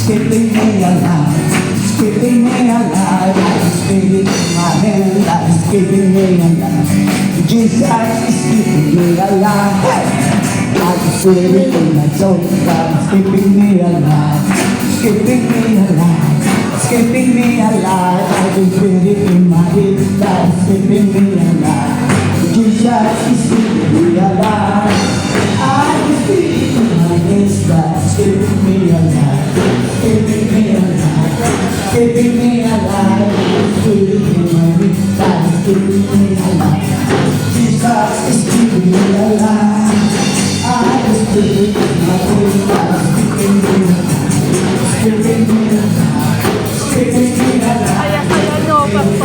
keeping me alive. It's keeping me alive. Like spirit in my hand, like it's keeping me alive. Jesus is keeping me alive. Like the spirit in my soul, God is keeping me alive. It's keeping me alive. It's keeping me alive. Like the spirit in my head, God is keeping me alive. Jesus is keeping me alive. I can feel in my hands, God is keeping me alive. Keeping me alive. Keeping me alive. It's keeping me alive. God is keeping me alive. Jesus is keeping me alive. I can feel in my hands, God is keeping me alive. Keeping me alive. Keeping me alive. Kaya no, pastor.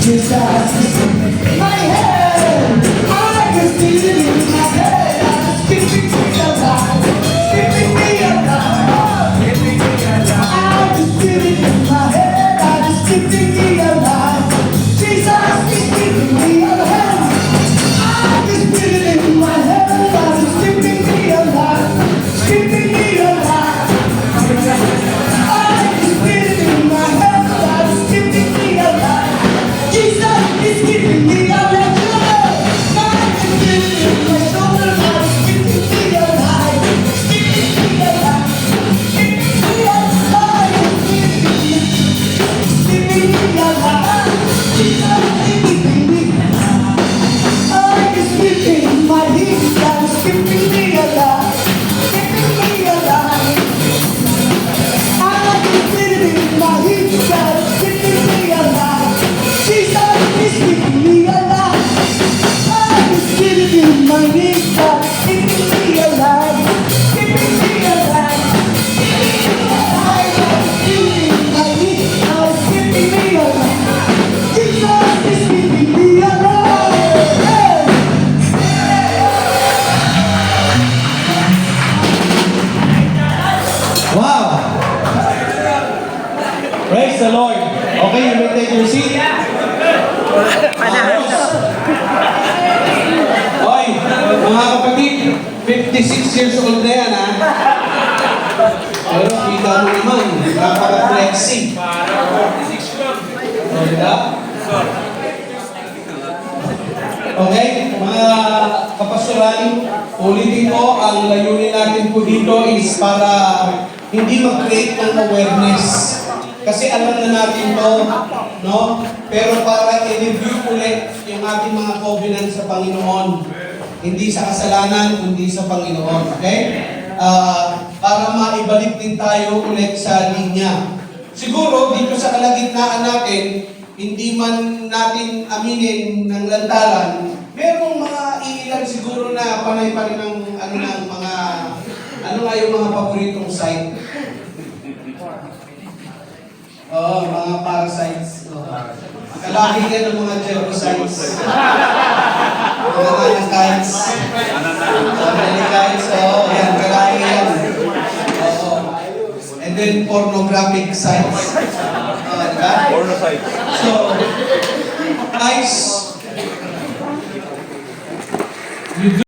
Jesus is in my head. I can feel it in my head. It's keeping me alive. Keeping me alive. Keeping me alive. I can feel it in my head. It's keeping me alive. Jesus is keeping me alive. I can feel it in my head. It's keeping me alive. Keeping me alive. I can feel it in my head. It's keeping me alive. Jesus is keeping me alive. I can feel it in my shoulder. It's keeping me alive. Keeping me alive. Keeping me alive. Keeping me alive. Jesus is keeping me alive. I can feel it in my heat. It's keeping me alive. Keeping me alive. I can feel it in my heat. It's keeping me alive. Jesus is keeping me alive. I can feel it in my knees, God, keeping me alive, keeping me alive, keeping me alive. I can feel it in my knees, God, keeping me alive. Jesus is keeping me alive. Hey! Wow! Praise the Lord. Okay, you may take your seat. Hoy, mga kapatid, 56 years old na yan, ha? Pero kita mo naman, napaka-flexing. O, diba? Okay, mga kapastorali, ulitin ko, ang layunin natin po dito is para hindi mag-create ng awareness. Kasi alam na natin to, no? Pero para i-review ulit yung ating mga covenant sa Panginoon. Hindi sa kasalanan, kundi sa Panginoon. Okay? Para maibalik din tayo ulit sa linya. Siguro, dito sa kalagitnaan natin, hindi man natin aminin ng lantaran, merong mga iilan siguro na panay pa rin ng yung mga paboritong site. Mga parasites. Kalaki yan ng mga germicides. Mga nanakaits. Nanakaits, yan, kalaki yan. And then pornographic sites. Diba? Porno sites. So, guys,